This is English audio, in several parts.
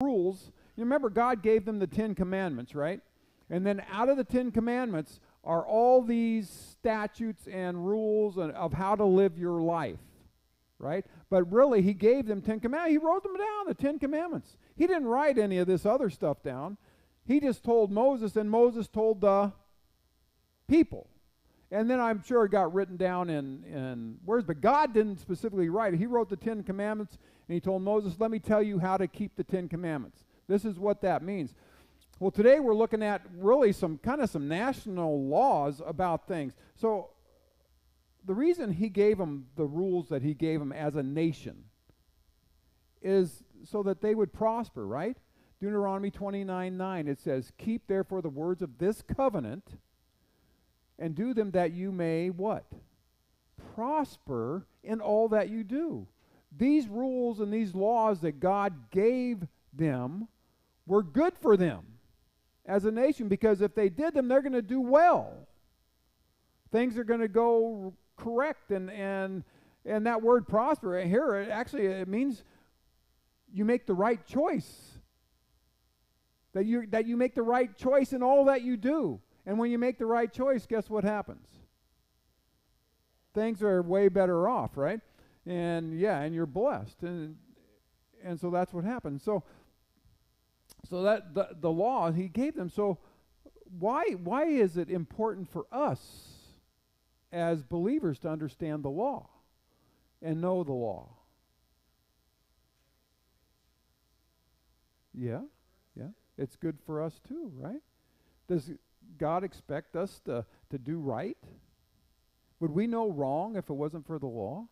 rules. You remember God gave them the 10 Commandments, right? And then out of the 10 Commandments are all these statutes and rules of how to live your life, right? But really, he gave them 10 Commandments. He wrote them down, the 10 Commandments. He didn't write any of this other stuff down. He just told Moses, and Moses told the people. And then I'm sure it got written down in words, but God didn't specifically write it. He wrote the 10 Commandments, and he told Moses, let me tell you how to keep the 10 Commandments. This is what that means. Well, today we're looking at really some national laws about things. So the reason he gave them the rules that he gave them as a nation is so that they would prosper, right? Deuteronomy 29:9, it says, keep therefore the words of this covenant and do them that you may what? Prosper in all that you do. These rules and these laws that God gave them were good for them as a nation, because if they did them, they're going to do well. Things are going to go correct, and that word prosper here, it means you make the right choice. That you make the right choice in all that you do. And when you make the right choice, guess what happens? Things are way better off, right? And you're blessed. And so that's what happens. So that the law he gave them. So why is it important for us as believers to understand the law and know the law? Yeah. It's good for us too, right? Does God expect us to do right? Would we know wrong if it wasn't for the law?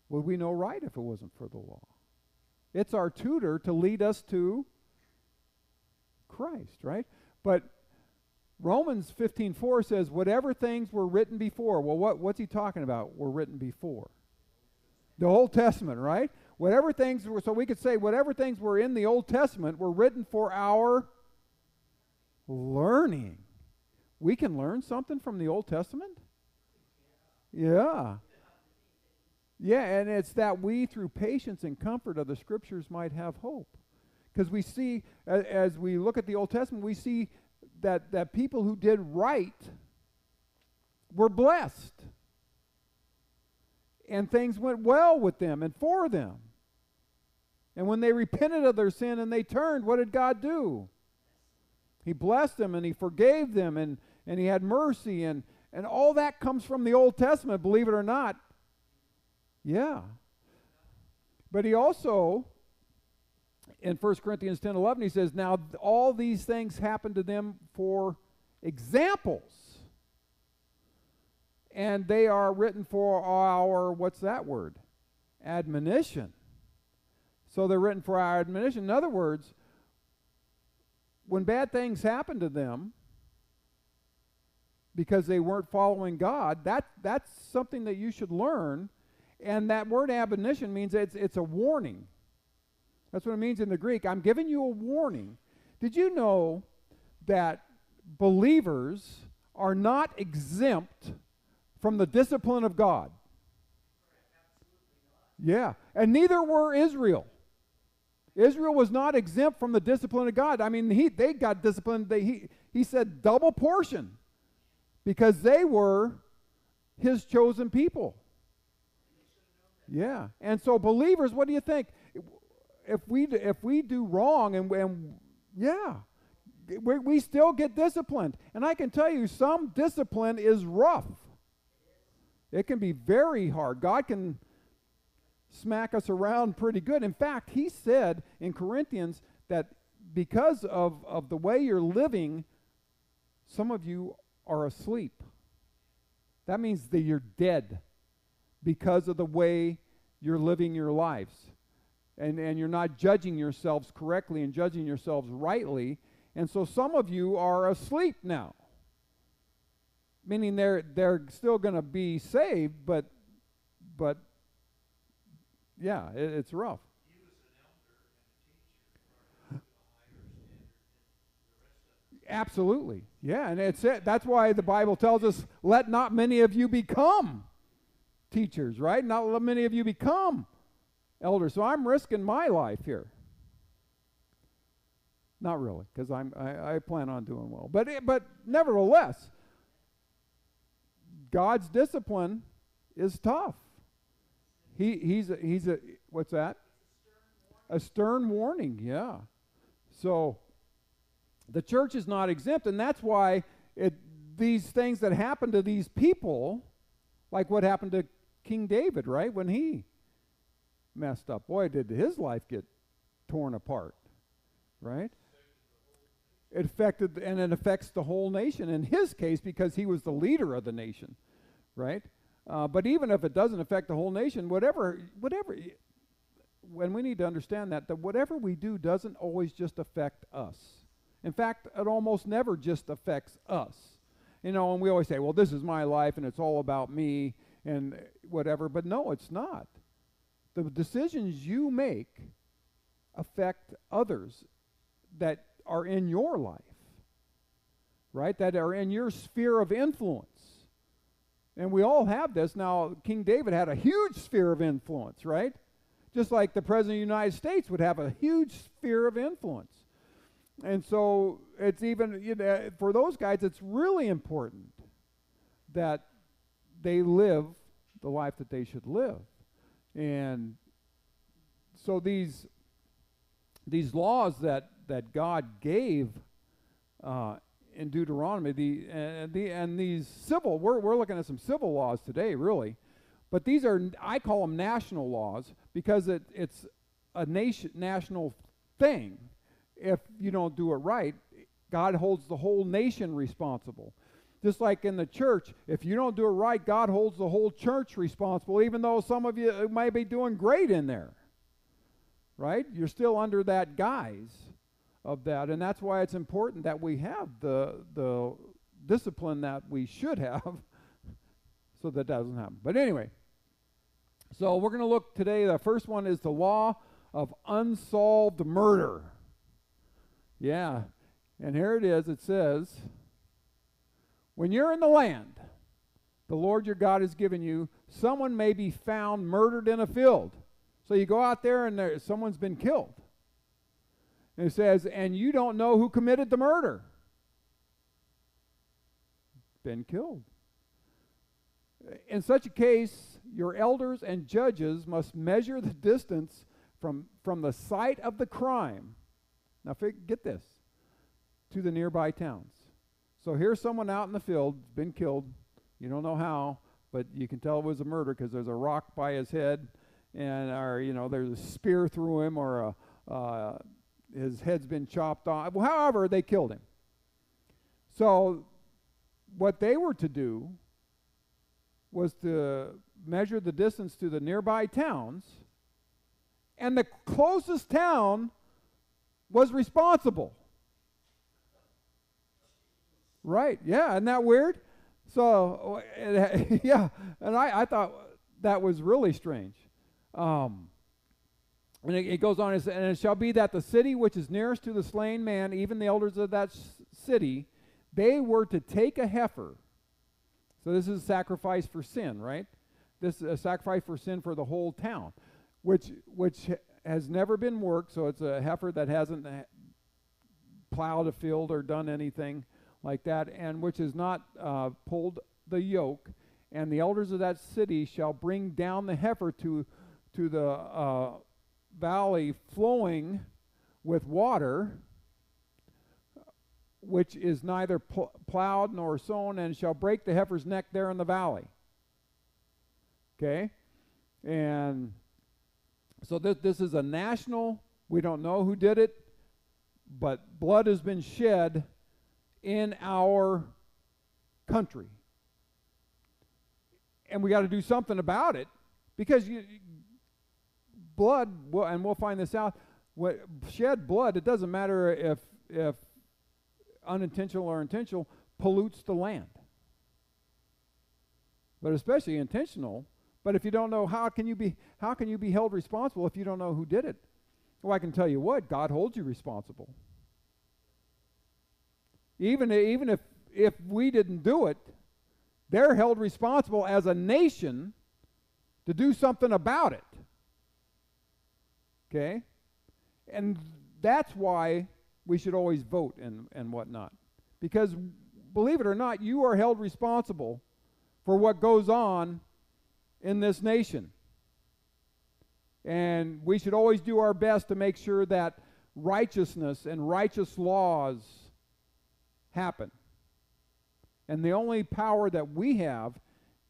Would we know right if it wasn't for the law? It's our tutor to lead us to Christ, right? But Romans 15:4 says, whatever things were written before. Well, what's he talking about? Were written before the Old Testament, right? Whatever things were, so we could say whatever things were in the Old Testament were written for our learning. We can learn something from the Old Testament? Yeah. Yeah, and it's that we, through patience and comfort of the Scriptures, might have hope. Because we see, as we look at the Old Testament, we see that people who did right were blessed. And things went well with them and for them. And when they repented of their sin and they turned, what did God do? He blessed them and he forgave them and he had mercy and all that comes from the Old Testament, believe it or not. Yeah. But he also, in 1 Corinthians 10:11, he says, now all these things happen to them for examples. And they are written for our, what's that word? Admonition. So they're written for our admonition. In other words, when bad things happen to them because they weren't following God, that's something that you should learn. And that word admonition means it's a warning. That's what it means in the Greek. I'm giving you a warning. Did you know that believers are not exempt from the discipline of God? Yeah, and neither were Israel. Israel was not exempt from the discipline of God. I mean, they got disciplined. He said double portion because they were his chosen people. Yeah, and so believers, what do you think? If we do wrong and we still get disciplined. And I can tell you, some discipline is rough. It can be very hard. God can smack us around pretty good. In fact, he said in Corinthians that because of the way you're living, some of you are asleep. That means that you're dead because of the way you're living your lives. And you're not judging yourselves correctly and judging yourselves rightly. And so some of you are asleep now. Meaning they're still going to be saved, but yeah, it's rough. He was an elder and a teacher, the rest of Absolutely, yeah, and it's it. That's why the Bible tells us, "Let not many of you become teachers." Right? Not let many of you become elders. So I'm risking my life here. Not really, because I plan on doing well. But nevertheless, God's discipline is tough. He's a what's that? A stern warning, yeah. So the church is not exempt, and that's why these things that happen to these people, like what happened to King David, right, when he messed up. Boy, did his life get torn apart, right? It affected, and it affects the whole nation. In his case, because he was the leader of the nation, right? But even if it doesn't affect the whole nation, whatever, when we need to understand that whatever we do doesn't always just affect us. In fact, it almost never just affects us. You know, and we always say, well, this is my life, and it's all about me, and whatever. But no, it's not. The decisions you make affect others that are in your life, right? That are in your sphere of influence. And we all have this. Now, King David had a huge sphere of influence, right? Just like the President of the United States would have a huge sphere of influence. And so it's even, you know, for those guys, it's really important that they live the life that they should live. And so these laws that God gave in Deuteronomy, and these civil, we're looking at some civil laws today, really, but these are, I call them national laws, because it's a national thing. If you don't do it right, God holds the whole nation responsible. Just like in the church, if you don't do it right, God holds the whole church responsible, even though some of you might be doing great in there, right? You're still under that guise of that, and that's why it's important that we have the discipline that we should have so that doesn't happen. But anyway, so we're going to look today, the first one is the law of unsolved murder. Yeah, and here it is. It says, when you're in the land the Lord your God has given you, someone may be found murdered in a field. So you go out there and someone's been killed. And it says, and you don't know who committed the murder. Been killed. In such a case, your elders and judges must measure the distance from the site of the crime. Now get this, to the nearby towns. So here's someone out in the field, been killed. You don't know how, but you can tell it was a murder because there's a rock by his head, and there's a spear through him, or his head's been chopped off. Well, however, they killed him. So what they were to do was to measure the distance to the nearby towns, and the closest town was responsible. Right, yeah, isn't that weird? So, yeah, and I thought that was really strange. And it goes on, and it shall be that the city which is nearest to the slain man, even the elders of that city, they were to take a heifer. So this is a sacrifice for sin, right? This is a sacrifice for sin for the whole town, which has never been worked, so it's a heifer that hasn't plowed a field or done anything like that, and which has not pulled the yoke. And the elders of that city shall bring down the heifer to the valley flowing with water, which is neither plowed nor sown, and shall break the heifer's neck there in the valley. Okay? And so this is a national, we don't know who did it, but blood has been shed in our country. And we got to do something about it, because blood, and we'll find this out, shed blood, it doesn't matter if unintentional or intentional, pollutes the land. But especially intentional. But if you don't know, how can you be held responsible if you don't know who did it? Well, I can tell you what, God holds you responsible. Even if we didn't do it, they're held responsible as a nation to do something about it. Okay? And that's why we should always vote and whatnot. Because believe it or not, you are held responsible for what goes on in this nation. And we should always do our best to make sure that righteousness and righteous laws happen. And the only power that we have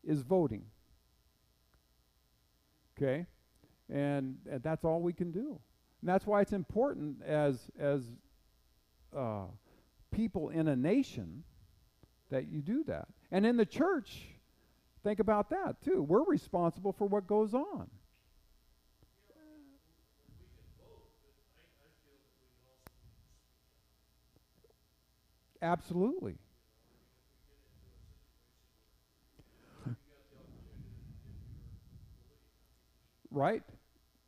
is voting. Okay? And that's all we can do. And that's why it's important as people in a nation that you do that. And in the church, think about that too. We're responsible for what goes on. Absolutely. Right?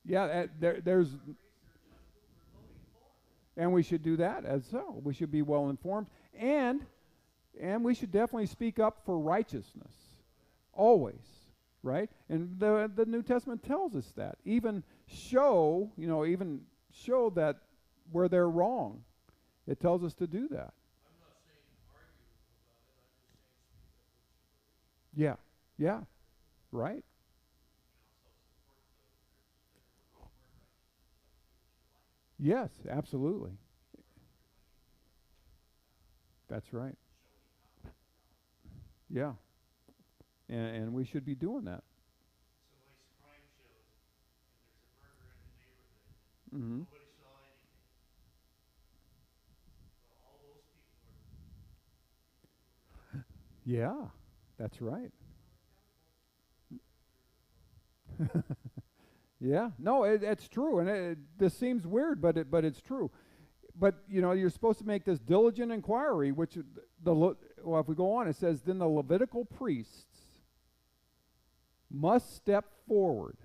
Yeah, there's, and we should do that as so. We should be well informed, and we should definitely speak up for righteousness, always, right? And the New Testament tells us that. Even show that where they're wrong. It tells us to do that. I'm not saying argue about it. I'm just saying speak up what you believe. Yeah, yeah, right. Yes, absolutely. That's right. Yeah. And we should be doing that. Somebody's crime shows, and there's a murder in the neighborhood, and Mm-hmm. nobody saw anything. Well, all those people are. Yeah, that's right. Yeah, no, it's true, and this seems weird, but it's true. But you're supposed to make this diligent inquiry, which if we go on, it says, then the Levitical priests must step forward,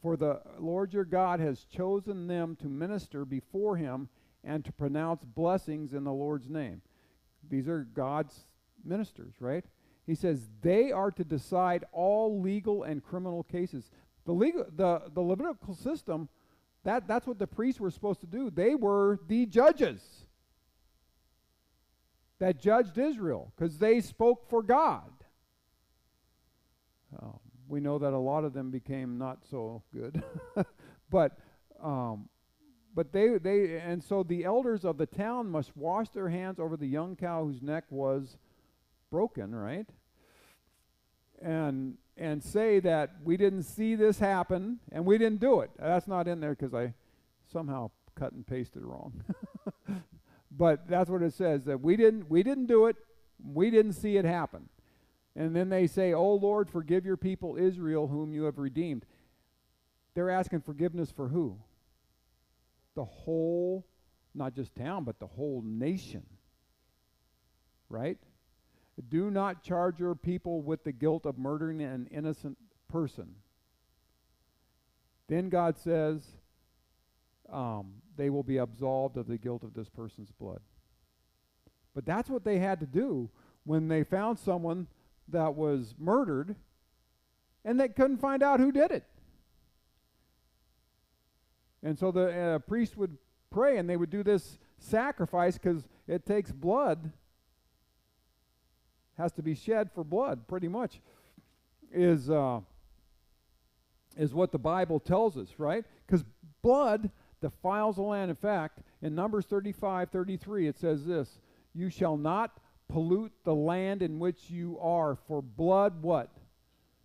for the Lord your God has chosen them to minister before him and to pronounce blessings in the Lord's name. These are God's ministers, right? He says they are to decide all legal and criminal cases. The Levitical system, that's what the priests were supposed to do. They were the judges that judged Israel because they spoke for God. We know that a lot of them became not so good, but they and so the elders of the town must wash their hands over the young cow whose neck was broken, right? And say that we didn't see this happen and we didn't do it. That's not in there because I somehow cut and pasted wrong. But that's what it says, that we didn't do it, we didn't see it happen. And then they say, "O Lord, forgive your people Israel whom you have redeemed." They're asking forgiveness for who? The whole, not just town, but the whole nation. Right? Do not charge your people with the guilt of murdering an innocent person. Then God says they will be absolved of the guilt of this person's blood. But that's what they had to do when they found someone that was murdered and they couldn't find out who did it. And so the priest would pray and they would do this sacrifice because it takes blood. Has to be shed for blood, pretty much, is what the Bible tells us, right? Because blood defiles the land. In fact, in Numbers 35:33, it says this: "You shall not pollute the land in which you are, for blood," what?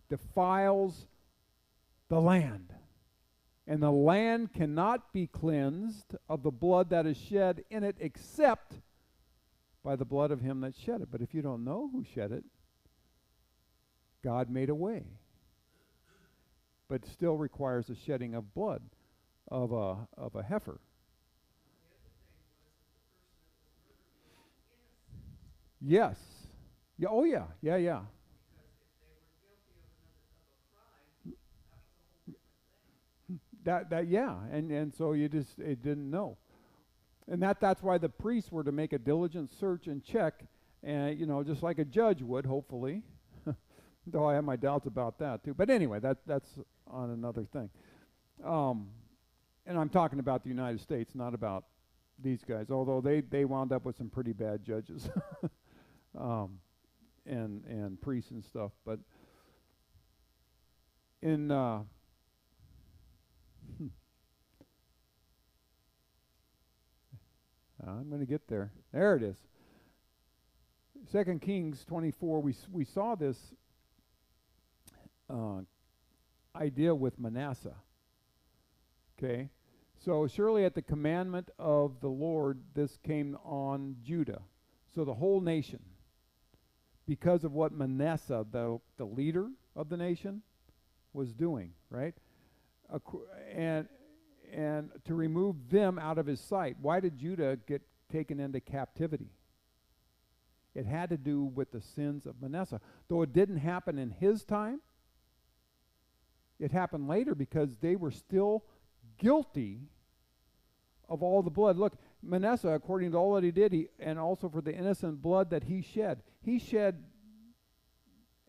Defiles the land. And the land cannot be cleansed of the blood that is shed in it, except by the blood of him that shed it. But if you don't know who shed it, God made a way. But it still requires the shedding of blood of a heifer. Yes. Yeah. Oh yeah. Yeah. Yeah. That yeah. And so it didn't know. And that's why the priests were to make a diligent search and check, and just like a judge would, hopefully. Though I have my doubts about that too. But anyway, that's on another thing. And I'm talking about the United States, not about these guys, although they wound up with some pretty bad judges and priests and stuff. But in I'm going to get there. There it is. 2 Kings 24. We saw this idea with Manasseh. Okay, so surely at the commandment of the Lord, this came on Judah. So the whole nation, because of what Manasseh, the leader of the nation, was doing, right? And to remove them out of his sight. Why did Judah get taken into captivity? It had to do with the sins of Manasseh. Though it didn't happen in his time, it happened later because they were still guilty of all the blood. Look, Manasseh, according to all that he did, and also for the innocent blood that he shed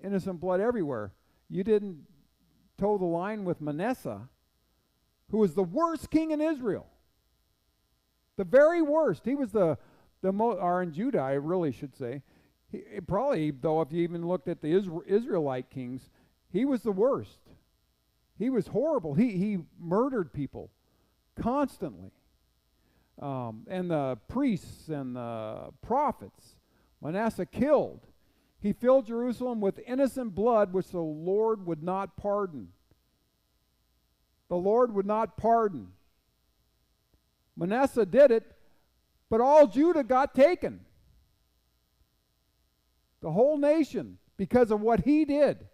innocent blood everywhere. You didn't toe the line with Manasseh, who was the worst king in Israel. The very worst. He was or in Judah, I really should say. Probably, though, if you even looked at the Israelite kings, he was the worst. He was horrible. He murdered people constantly. And the priests and the prophets, Manasseh killed. He filled Jerusalem with innocent blood, which the Lord would not pardon. The Lord would not pardon. Manasseh did it, but all Judah got taken. The whole nation, because of what he did.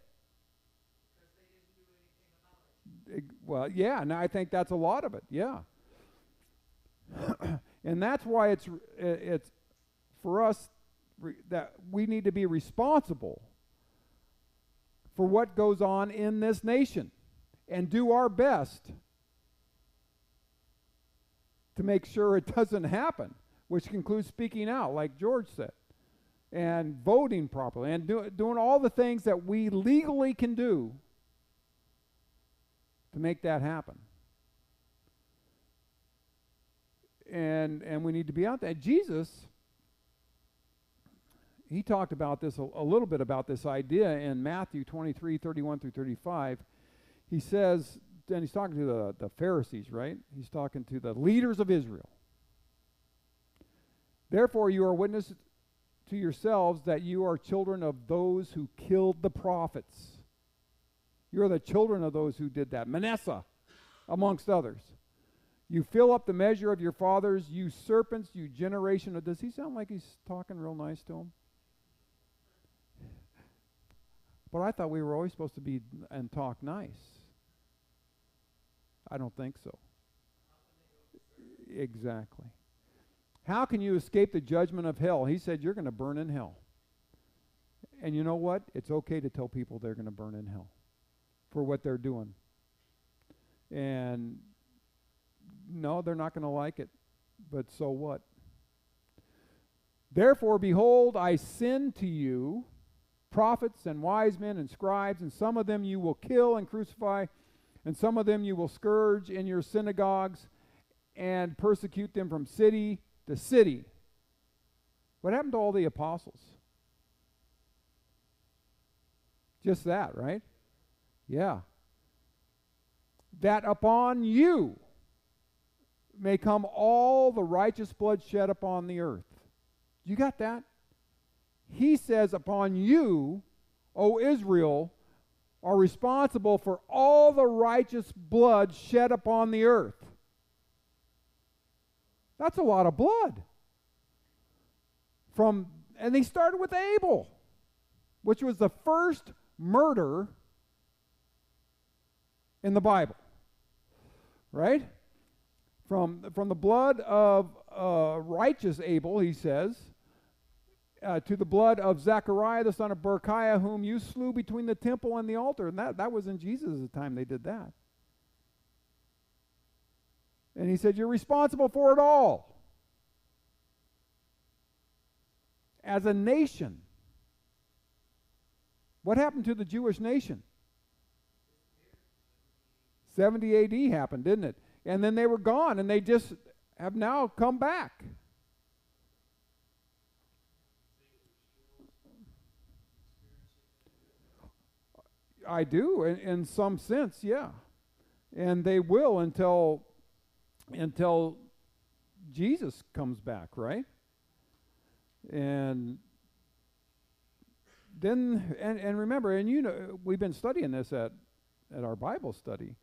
Well, yeah, and I think that's a lot of it, yeah. And that's why it's for us that we need to be responsible for what goes on in this nation and do our best to make sure it doesn't happen, which includes speaking out, like George said, and voting properly, and doing all the things that we legally can do to make that happen. And we need to be out there. Jesus, he talked about this a little bit about this idea in Matthew 23:31 through 35. He says, and he's talking to the Pharisees, right? He's talking to the leaders of Israel. Therefore, you are witnesses to yourselves that you are children of those who killed the prophets. You're the children of those who did that. Manasseh, amongst others. You fill up the measure of your fathers, you serpents, you generation of... Does he sound like he's talking real nice to them? But I thought we were always supposed to be and talk nice. I don't think so. Exactly. How can you escape the judgment of hell? He said you're going to burn in hell. And you know what? It's okay to tell people they're going to burn in hell for what they're doing. And no, they're not going to like it. But so what? Therefore, behold, I send to you prophets and wise men and scribes, and some of them you will kill and crucify, and some of them you will scourge in your synagogues and persecute them from city to city. What happened to all the apostles? Just that, right? Yeah. That upon you may come all the righteous blood shed upon the earth. You got that? He says, upon you, O Israel, are responsible for all the righteous blood shed upon the earth. That's a lot of blood. And they started with Abel, which was the first murder in the Bible. Right? From the blood of righteous Abel, he says, to the blood of Zechariah, the son of Berechiah, whom you slew between the temple and the altar. And that was in Jesus' time they did that. And he said, you're responsible for it all. As a nation. What happened to the Jewish nation? 70 AD happened, didn't it? And then they were gone, and they just have now come back. I do, in some sense, yeah. And they will until Jesus comes back, right? And then, and remember, and you know, we've been studying this at our Bible study,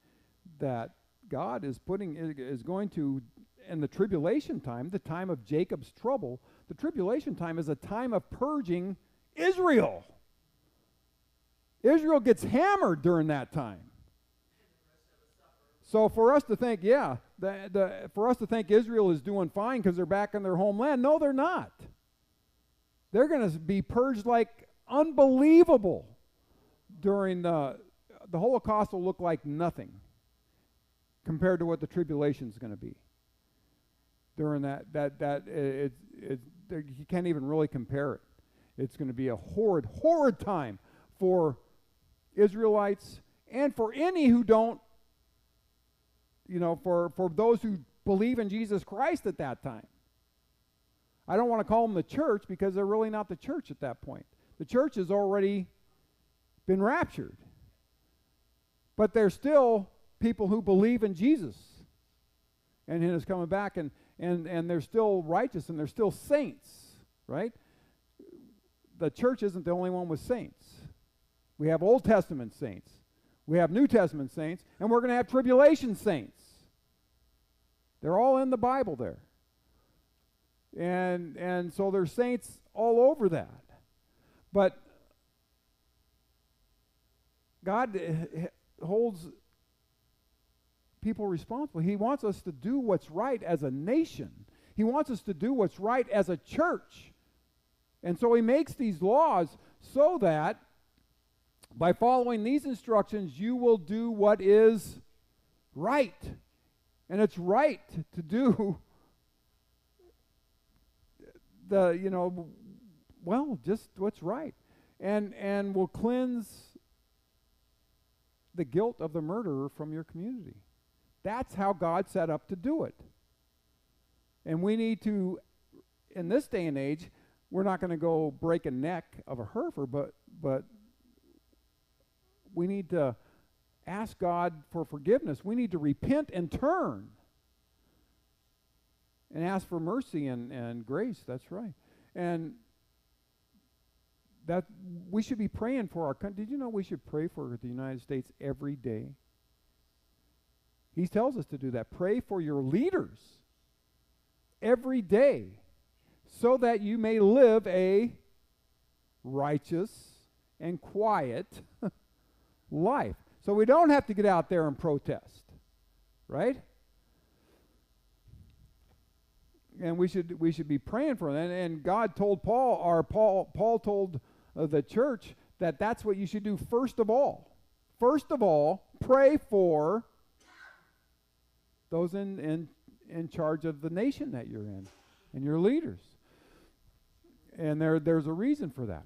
that God is going to, in the tribulation time, the time of Jacob's trouble, the tribulation time is a time of purging Israel. Israel gets hammered during that time. So for us to think, yeah, for us to think Israel is doing fine because they're back in their homeland, no, they're not. They're going to be purged like unbelievable during the Holocaust. Will look like nothing compared to what the tribulation is going to be during that. You can't even really compare it. It's going to be a horrid time for Israelites and for any who don't, for those who believe in Jesus Christ at that time. I don't want to call them the church because they're really not the church at that point. The church has already been raptured. But they're still people who believe in Jesus and His coming back, and they're still righteous and they're still saints, right? The church isn't the only one with saints. We have Old Testament saints. We have New Testament saints, and we're going to have tribulation saints. They're all in the Bible there. And so there's saints all over that. But God holds people responsible. He wants us to do what's right as a nation. He wants us to do what's right as a church. And so He makes these laws so that by following these instructions, you will do what is right. And it's right to do just what's right. And will cleanse the guilt of the murderer from your community. That's how God set up to do it. And we need to, in this day and age, we're not going to go break a neck of a heifer, but we need to ask God for forgiveness. We need to repent and turn and ask for mercy and grace. That's right. And that we should be praying for our country. Did you know we should pray for the United States every day? He tells us to do that. Pray for your leaders every day so that you may live a righteous and quiet life. So we don't have to get out there and protest, right? And we should be praying for them. And God told Paul told the church that that's what you should do first of all. First of all, pray for those in charge of the nation that you're in and your leaders. And there's a reason for that.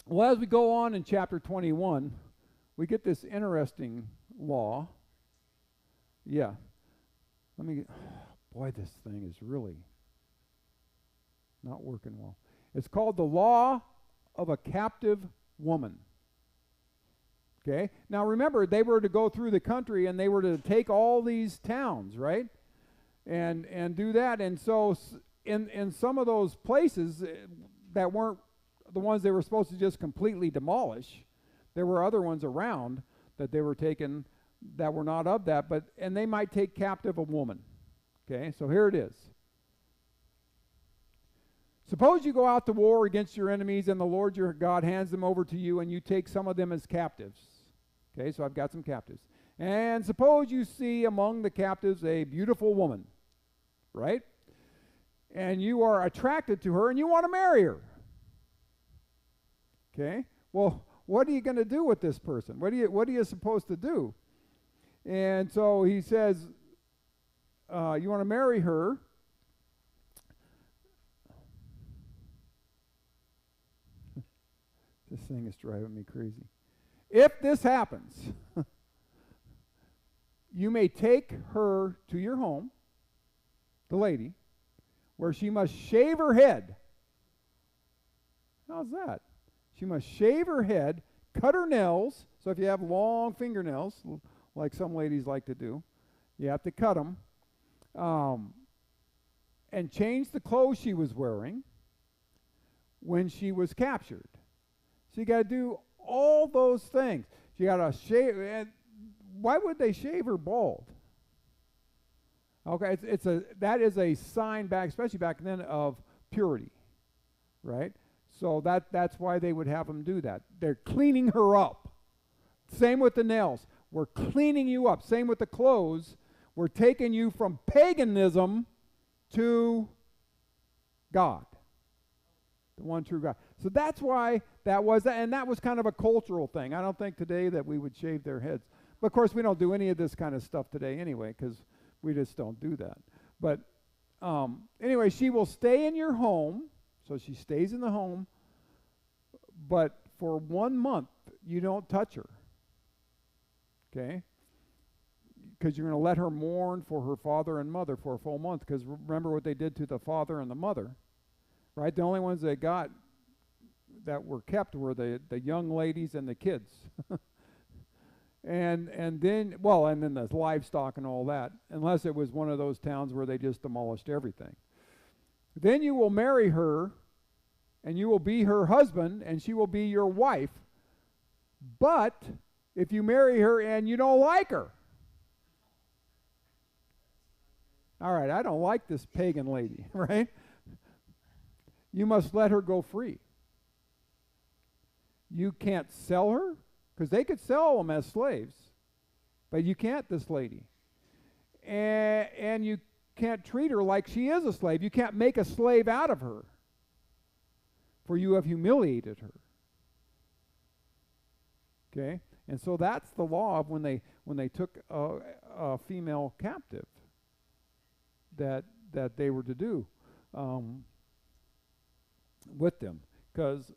Well, as we go on in chapter 21, we get this interesting law. Yeah. Boy, this thing is really not working well. It's called the law of a captive woman. Okay? Now remember, they were to go through the country and they were to take all these towns, right? And do that. And so in some of those places that weren't the ones they were supposed to just completely demolish, there were other ones around that they were taking that were not of that, and they might take captive a woman. Okay, so here it is. Suppose you go out to war against your enemies and the Lord your God hands them over to you and you take some of them as captives. Okay, so I've got some captives. And suppose you see among the captives a beautiful woman, right? And you are attracted to her and you want to marry her. Okay, well, what are you going to do with this person? What are you supposed to do? And so he says, you want to marry her. This thing is driving me crazy. If this happens, you may take her to your home the lady, where she must shave her head. How's that? She must shave her head, cut her nails. So if you have long fingernails, like some ladies like to do, you have to cut them. And change the clothes she was wearing when she was captured. So you got to do all those things. You got to shave. And why would they shave her bald? Okay, that is a sign back, especially back then, of purity, right? So that's why they would have them do that. They're cleaning her up. Same with the nails. We're cleaning you up. Same with the clothes. We're taking you from paganism to God, the one true God. So that's why that was, and that was kind of a cultural thing. I don't think today that we would shave their heads. But of course, we don't do any of this kind of stuff today anyway, because we just don't do that. But anyway, she will stay in your home, so she stays in the home, but for 1 month, you don't touch her, okay? Because you're going to let her mourn for her father and mother for a full month, because remember what they did to the father and the mother, right? The only ones that were kept were the young ladies and the kids. and then the livestock and all that, unless it was one of those towns where they just demolished everything. Then you will marry her, and you will be her husband, and she will be your wife. But if you marry her and you don't like her, all right, I don't like this pagan lady, right? You must let her go free. You can't sell her, because they could sell them as slaves, but you can't this lady. And you can't treat her like she is a slave. You can't make a slave out of her, for you have humiliated her. Okay? And so that's the law of when they took a female captive that they were to do with them, because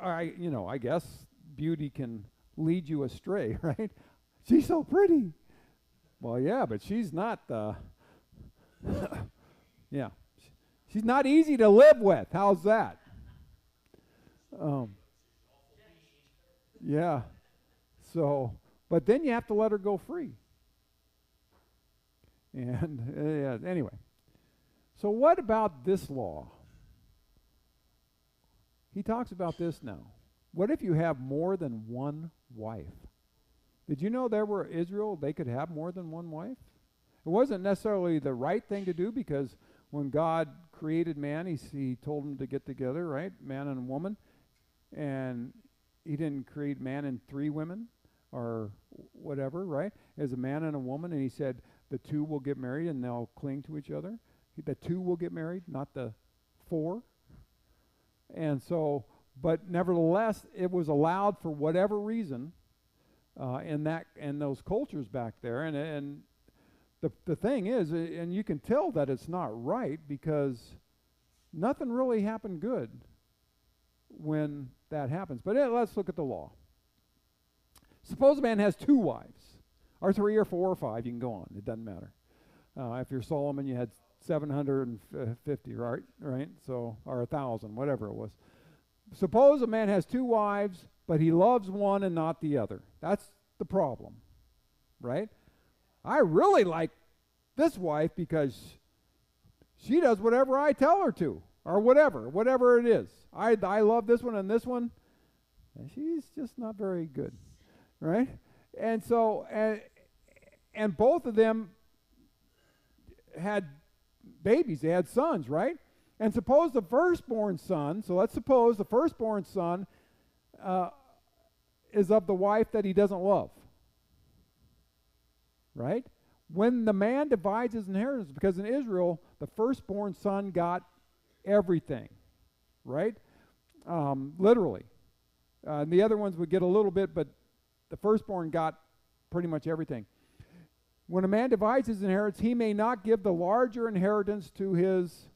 I guess beauty can lead you astray, right? She's so pretty. Well, yeah, but she's not yeah, she's not easy to live with. How's that? Yeah. So, but then you have to let her go free. And anyway, so what about this law? He talks about this now. What if you have more than one wife? Did you know Israel, they could have more than one wife? It wasn't necessarily the right thing to do, because when God created man, he told them to get together, right? Man and a woman. And he didn't create man and 3 women or whatever, right? As a man and a woman, and he said the 2 will get married and they'll cling to each other. The 2 will get married, not the 4. And so, but nevertheless, it was allowed for whatever reason in those cultures back there. And the thing is, and you can tell that it's not right, because nothing really happened good when that happens. But let's look at the law. Suppose a man has 2 wives, or 3 or 4 or 5. You can go on. It doesn't matter. If you're Solomon, you had 750, right? So, or 1,000, whatever it was. Suppose a man has 2 wives, but he loves one and not the other. That's the problem, right? I really like this wife because she does whatever I tell her to, or whatever it is. I love this one and this one, and she's just not very good, right? And so, and both of them had babies. They had sons, right? And suppose the firstborn son, so let's suppose the firstborn son is of the wife that he doesn't love, right? When the man divides his inheritance, because in Israel, the firstborn son got everything, right? Literally. And the other ones would get a little bit, but the firstborn got pretty much everything. When a man divides his inheritance, he may not give the larger inheritance to his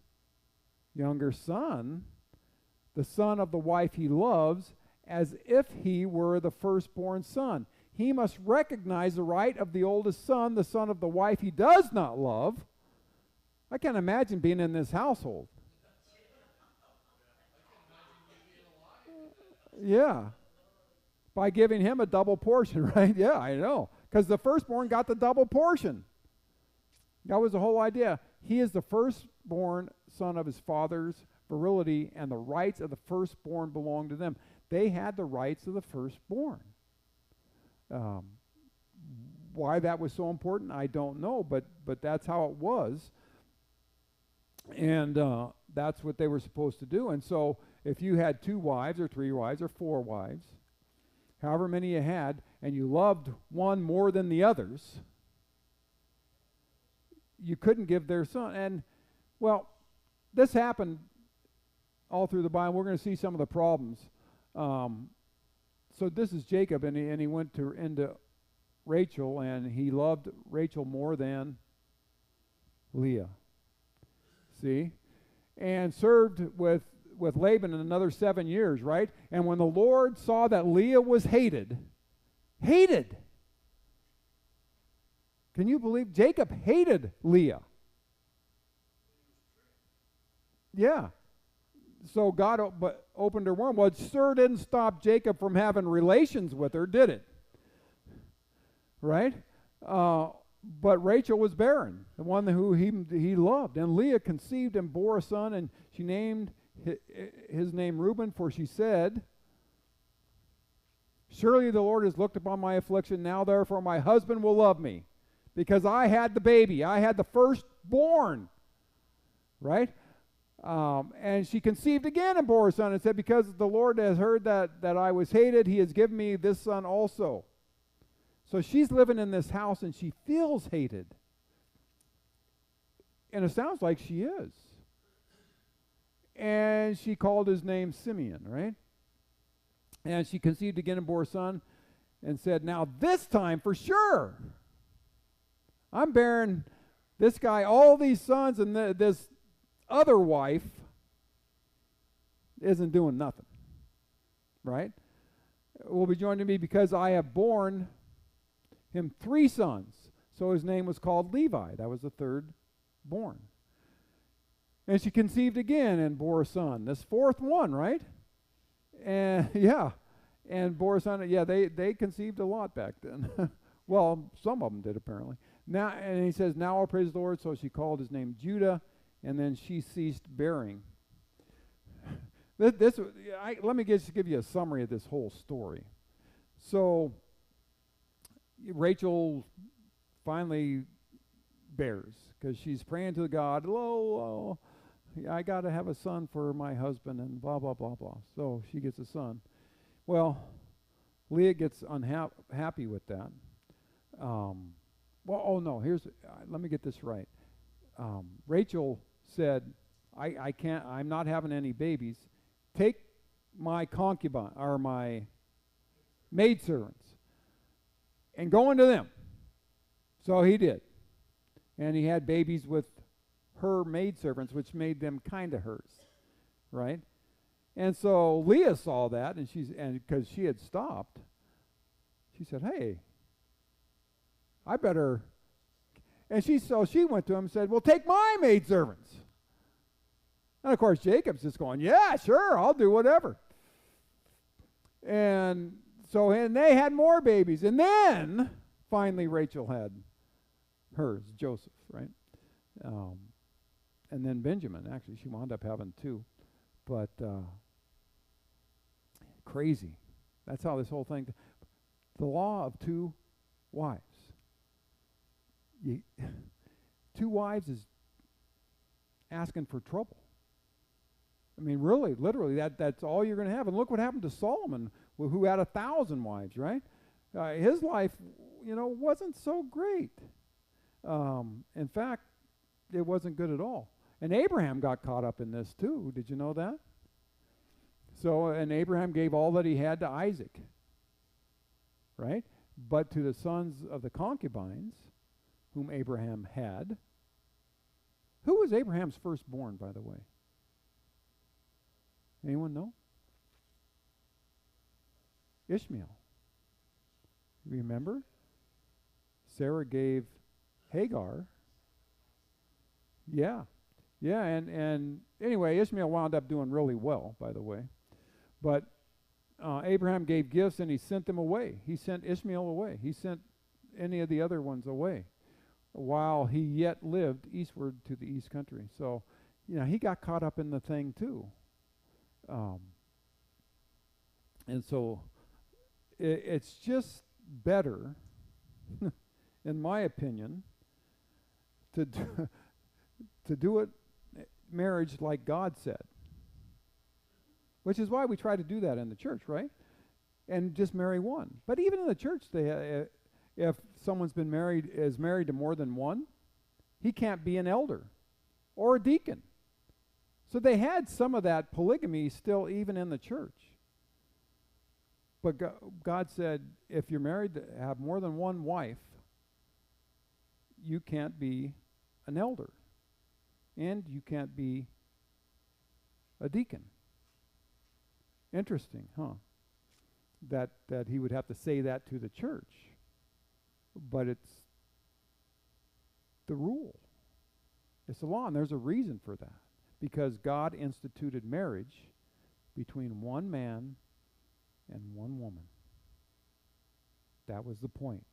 younger son, the son of the wife he loves, as if he were the firstborn son. He must recognize the right of the oldest son, the son of the wife he does not love, I can't imagine being in this household. Yeah. By giving him a double portion, right? Yeah, I know. Because the firstborn got the double portion. That was the whole idea. He is the firstborn son of his father's virility, and the rights of the firstborn belong to them. They had the rights of the firstborn. Why that was so important, I don't know, but that's how it was. And that's what they were supposed to do. And so if you had 2 wives or 3 wives or 4 wives, however many you had, and you loved one more than the others, you couldn't give their son. And, well, this happened all through the Bible. We're going to see some of the problems. So this is Jacob, and he went into Rachel, and he loved Rachel more than Leah. See? And served with Laban another 7 years, right? And when the Lord saw that Leah was hated. Can you believe Jacob hated Leah? Yeah. So God opened her womb. Well, it sure didn't stop Jacob from having relations with her, did it? Right? But Rachel was barren, the one who he loved. And Leah conceived and bore a son, and she named his name Reuben, for she said, surely the Lord has looked upon my affliction. Now therefore my husband will love me, because I had the baby. I had the firstborn. Right? And she conceived again and bore a son, and said, because the Lord has heard that I was hated, he has given me this son also. So she's living in this house, and she feels hated. And it sounds like she is. And she called his name Simeon, right? And she conceived again and bore a son, and said, now this time for sure, I'm bearing this guy all these sons, and this other wife isn't doing nothing, right? Will be joined to me, because I have borne him 3 sons. So his name was called Levi. That was the third born. And she conceived again and bore a son. This 4th one, right? And yeah, and bore a son. Yeah, they conceived a lot back then. Well, some of them did apparently. Now, and he says, now I'll praise the Lord. So she called his name Judah, and then she ceased bearing. Let me just give you a summary of this whole story. So Rachel finally bears, because she's praying to God, oh, I got to have a son for my husband, and blah, blah, blah, blah. So she gets a son. Well, Leah gets unhappy with that. Let me get this right. Rachel said, I can't, I'm not having any babies. Take my concubine, or my maidservants, and go into them. So he did. And he had babies with her maidservants, which made them kind of hers, right? And so Leah saw that, and because she had stopped, she said, hey, I better. And she went to him and said, well, take my maidservants. And of course, Jacob's just going, yeah, sure, I'll do whatever. And they had more babies. And then, finally, Rachel had hers, Joseph, right? And then Benjamin, actually, she wound up having 2. But crazy. That's how this whole thing, the law of 2 wives. 2 wives is asking for trouble. I mean, really, literally, that's all you're going to have. And look what happened to Solomon, who had 1,000 wives, right? His life, wasn't so great. In fact, it wasn't good at all. And Abraham got caught up in this too. Did you know that? And Abraham gave all that he had to Isaac, right? But to the sons of the concubines, whom Abraham had. Who was Abraham's firstborn, by the way? Anyone know? Ishmael. Remember? Sarah gave Hagar. Yeah. Yeah, and anyway, Ishmael wound up doing really well, by the way. But Abraham gave gifts and he sent them away. He sent Ishmael away. He sent any of the other ones away while he yet lived eastward to the east country. So, he got caught up in the thing too. And so it's just better, in my opinion, to do it marriage like God said, which is why we try to do that in the church, right? And just marry one. But even in the church, if someone's is married to more than one, he can't be an elder or a deacon. So they had some of that polygamy still even in the church. But God said, if you're married to have more than one wife, you can't be an elder. And you can't be a deacon. Interesting, huh? That he would have to say that to the church. But it's the rule. It's the law, and there's a reason for that. Because God instituted marriage between one man and one woman. That was the point.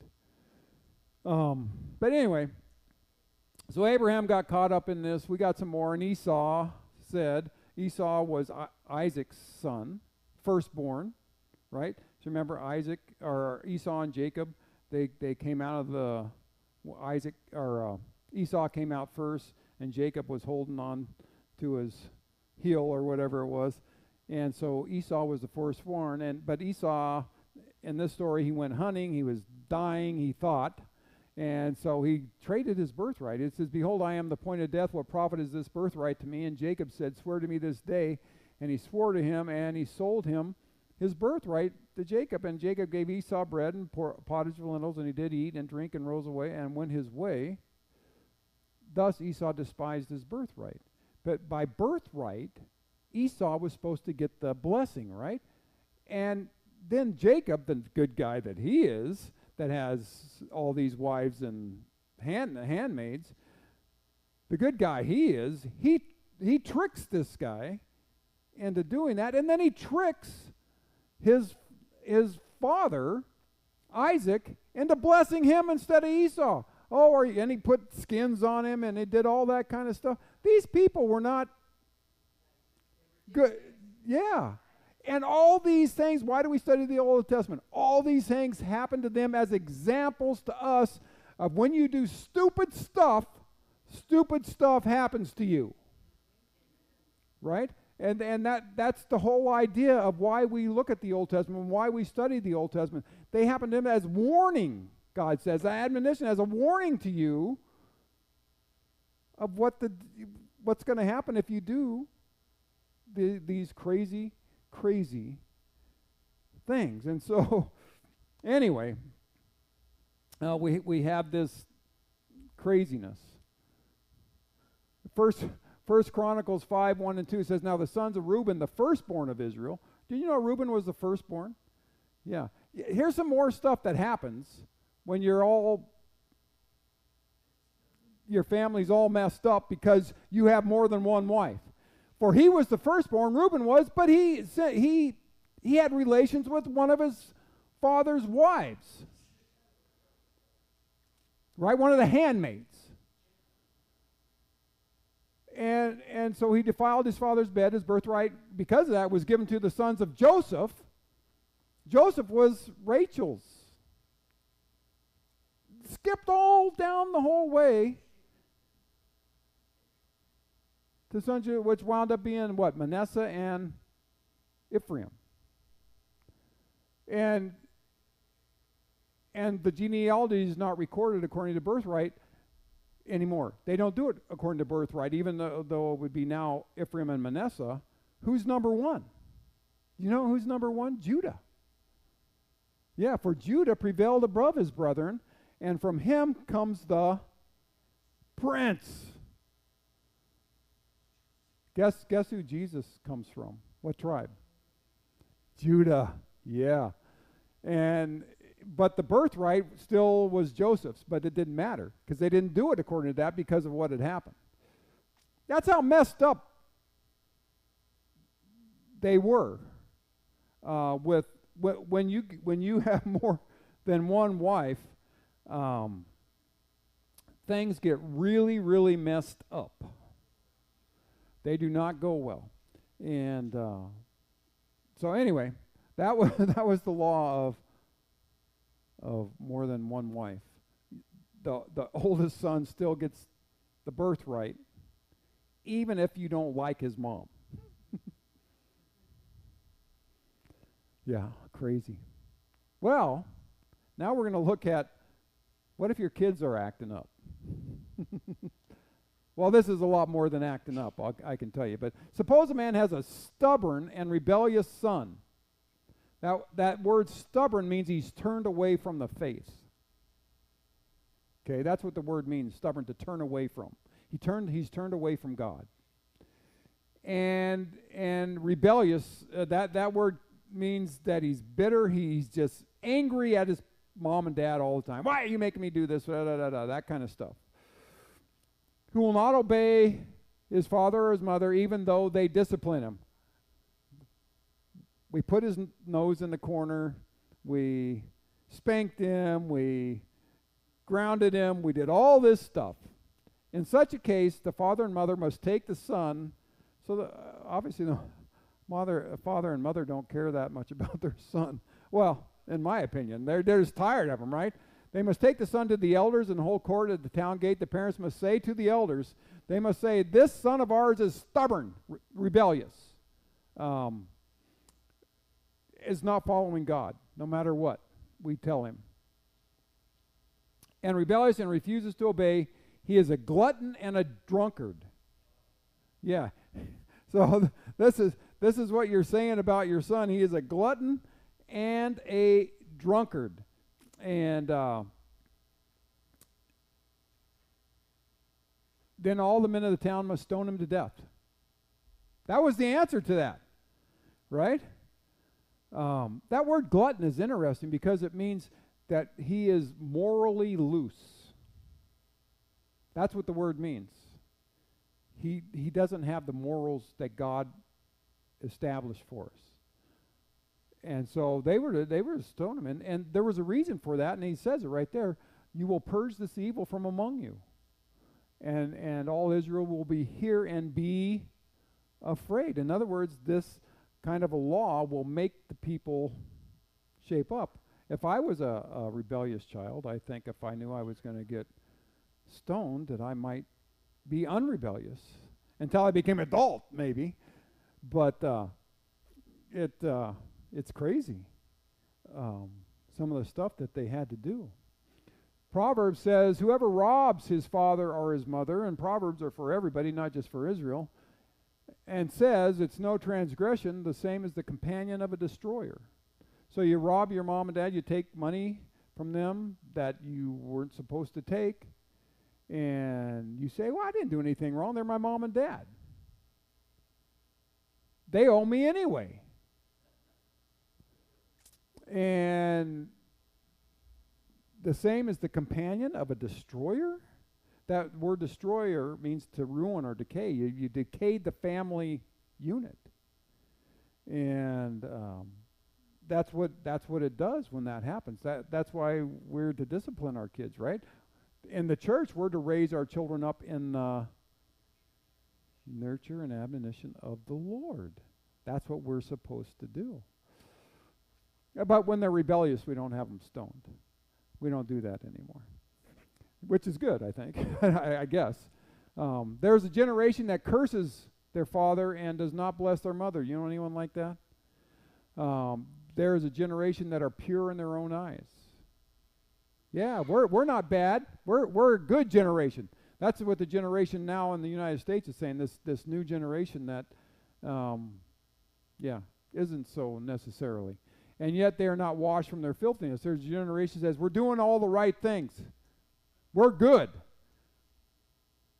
But anyway, so Abraham got caught up in this. We got some more, and Esau was Isaac's son, firstborn, right? So remember Esau and Jacob, they came out of Esau came out first, and Jacob was holding on to his heel or whatever it was. And so Esau was the firstborn, but Esau, in this story, he went hunting, he was dying, he thought, and so he traded his birthright. It says, behold, I am the point of death, what profit is this birthright to me? And Jacob said, swear to me this day. And he swore to him, and he sold him his birthright to Jacob. And Jacob gave Esau bread and pottage of lentils, and he did eat and drink and rose away and went his way. Thus Esau despised his birthright. But by birthright, Esau was supposed to get the blessing, right? And then Jacob, the good guy that he is, that has all these wives and handmaids, the good guy he is, he tricks this guy into doing that, and then he tricks his father, Isaac, into blessing him instead of Esau. And he put skins on him, and he did all that kind of stuff. These people were not good. Yeah. And all these things, why do we study the Old Testament? All these things happen to them as examples to us of when you do stupid stuff happens to you. Right? And that's the whole idea of why we look at the Old Testament and why we study the Old Testament. They happen to them as warning, God says, admonition, as a warning to you of what's going to happen if you do these crazy things. And so, anyway, we have this craziness. First Chronicles 5:1-2 says, now the sons of Reuben, the firstborn of Israel. Did you know Reuben was the firstborn? Yeah. Here's some more stuff that happens when your family's all messed up because you have more than one wife. For he was the firstborn, Reuben was, but he had relations with one of his father's wives. Right? One of the handmaids. And so he defiled his father's bed. His birthright, because of that, was given to the sons of Joseph. Joseph was Rachel's. Skipped all down the whole way to sons, which wound up being what? Manasseh and Ephraim. And the genealogy is not recorded according to birthright anymore. They don't do it according to birthright, even though it would be now Ephraim and Manasseh. Who's number one? You know who's number one? Judah. Yeah, for Judah prevailed above his brethren, and from him comes the prince. Guess who Jesus comes from? What tribe? Judah. Yeah. But the birthright still was Joseph's, but it didn't matter because they didn't do it according to that because of what had happened. That's how messed up they were. When you have more than one wife, things get really, really messed up. They do not go well. And so anyway, that was the law of more than one wife. The oldest son still gets the birthright, even if you don't like his mom. Yeah, crazy. Well, now we're going to look at, what if your kids are acting up? Well, this is a lot more than acting up, I can tell you. But suppose a man has a stubborn and rebellious son. Now, that word stubborn means he's turned away from the faith. Okay, that's what the word means, stubborn, to turn away from. He's turned away from God. And rebellious, that word means that he's bitter, he's just angry at his mom and dad all the time. Why are you making me do this? That kind of stuff. Who will not obey his father or his mother even though they discipline him. We put his nose in the corner, we spanked him, we grounded him, we did all this stuff. In such a case, the father and mother must take the son. So obviously the father and mother don't care that much about their son. Well, in my opinion, they're just tired of him, right? They must take the son to the elders and the whole court at the town gate. The parents must say to the elders, they must say, this son of ours is stubborn, rebellious, is not following God, no matter what we tell him. And rebellious and refuses to obey, he is a glutton and a drunkard. Yeah. So this is what you're saying about your son. He is a glutton and a drunkard. And then all the men of the town must stone him to death. That was the answer to that, right? That word glutton is interesting because it means that he is morally loose. That's what the word means. He doesn't have the morals that God established for us. And so they were to stone him, and there was a reason for that, and he says it right there. You will purge this evil from among you, and all Israel will be here and be afraid. In other words, this kind of a law will make the people shape up. If I was a rebellious child, I think if I knew I was going to get stoned, that I might be unrebellious until I became adult, maybe. But it's crazy, some of the stuff that they had to do. Proverbs says, whoever robs his father or his mother, and Proverbs are for everybody, not just for Israel, and says it's no transgression, the same as the companion of a destroyer. So you rob your mom and dad, you take money from them that you weren't supposed to take, and you say, well, I didn't do anything wrong, they're my mom and dad. They owe me anyway. And the same as the companion of a destroyer. That word destroyer means to ruin or decay. You decayed the family unit. And that's what it does when that happens. That's why we're to discipline our kids, right? In the church, we're to raise our children up in nurture and admonition of the Lord. That's what we're supposed to do. But when they're rebellious, we don't have them stoned. We don't do that anymore, which is good, I think, I guess. There's a generation that curses their father and does not bless their mother. You know anyone like that? There is a generation that are pure in their own eyes. Yeah, we're not bad. We're a good generation. That's what the generation now in the United States is saying. This new generation that, isn't so necessarily. And yet they are not washed from their filthiness. There's a generation that says, we're doing all the right things. We're good.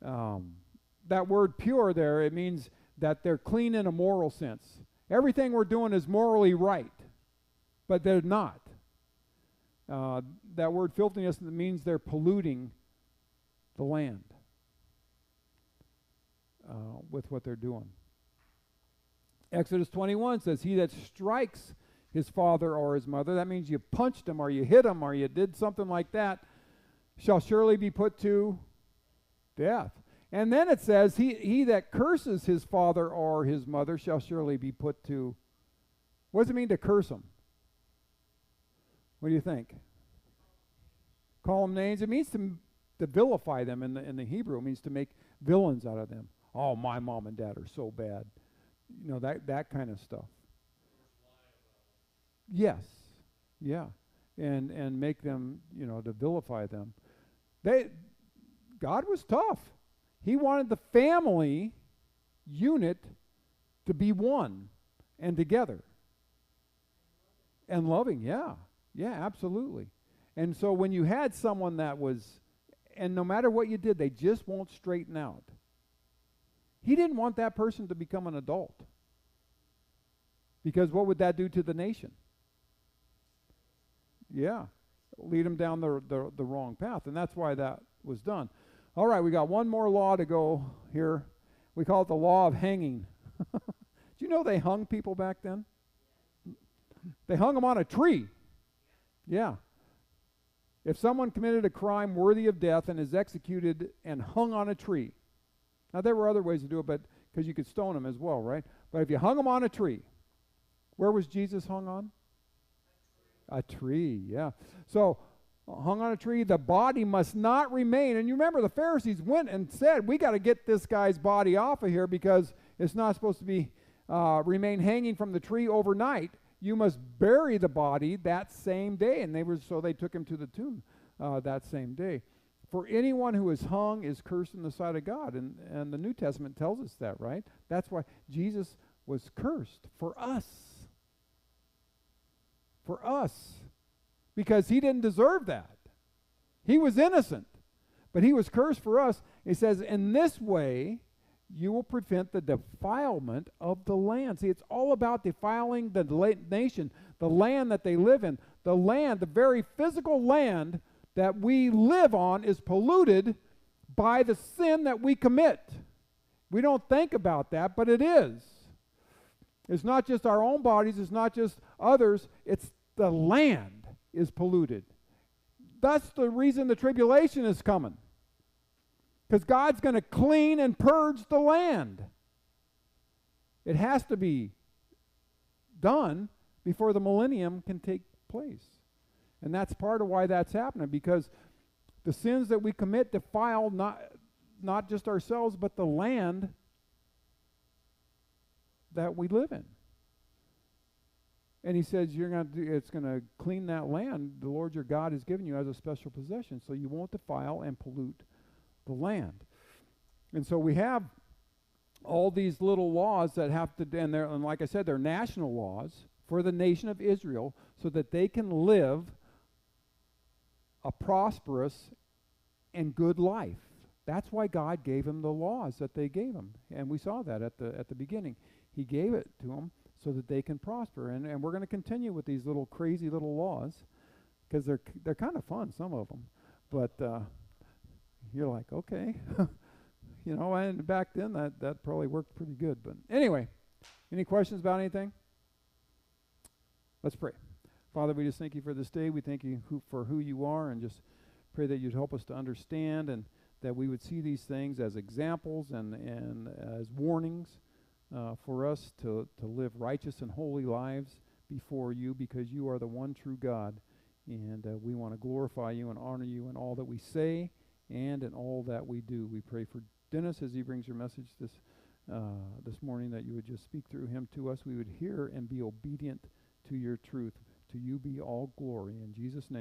That word pure there, it means that they're clean in a moral sense. Everything we're doing is morally right, but they're not. That word filthiness means they're polluting the land. with what they're doing. Exodus 21 says, he that strikes his father or his mother, that means you punched him or you hit him or you did something like that, shall surely be put to death. And then it says, he that curses his father or his mother shall surely be put to. What does it mean to curse them? What do you think? Call them names. It means to vilify them in the Hebrew. It means to make villains out of them. Oh, my mom and dad are so bad. You know, that kind of stuff. Yes. Yeah. And make them, you know, to vilify them. God was tough. He wanted the family unit to be one and together. And loving, yeah. Yeah, absolutely. And so when you had someone that was, and no matter what you did, they just won't straighten out. He didn't want that person to become an adult. Because what would that do to the nation? Yeah, lead them down the wrong path. And that's why that was done. All right, we got one more law to go here. We call it the law of hanging. Do you know they hung people back then? They hung them on a tree. Yeah. If someone committed a crime worthy of death and is executed and hung on a tree. Now, there were other ways to do it, but because you could stone them as well, right? But if you hung them on a tree, where was Jesus hung on? A tree, yeah. So, hung on a tree, the body must not remain. And you remember the Pharisees went and said, we got to get this guy's body off of here because it's not supposed to be remain hanging from the tree overnight. You must bury the body that same day. And they took him to the tomb that same day. For anyone who is hung is cursed in the sight of God. And the New Testament tells us that, right? That's why Jesus was cursed for us. For us. Because he didn't deserve that. He was innocent. But he was cursed for us. He says, in this way, you will prevent the defilement of the land. See, it's all about defiling the nation, the land that they live in. The land, the very physical land that we live on is polluted by the sin that we commit. We don't think about that, but it is. It's not just our own bodies, it's not just others, it's the land is polluted. That's the reason the tribulation is coming. Because God's going to clean and purge the land. It has to be done before the millennium can take place. And that's part of why that's happening, because the sins that we commit defile not just ourselves, but the land that we live in. And he says it's going to clean that land the Lord your God has given you as a special possession, so you won't defile and pollute the land. And so we have all these little laws that have to, and like I said, they're national laws for the nation of Israel so that they can live a prosperous and good life. That's why God gave them the laws that they gave them. And we saw that at the beginning. He gave it to them so that they can prosper. And we're going to continue with these little crazy little laws because they're kind of fun, some of them. But you're like, okay. You know, and back then that probably worked pretty good. But anyway, any questions about anything? Let's pray. Father, we just thank you for this day. We thank you for who you are, and just pray that you'd help us to understand, and that we would see these things as examples and as warnings for us to live righteous and holy lives before you, because you are the one true God. And we want to glorify you and honor you in all that we say and in all that we do. We pray for Dennis as he brings your message this morning, that you would just speak through him to us. We would hear and be obedient to your truth. To you be all glory. In Jesus' name.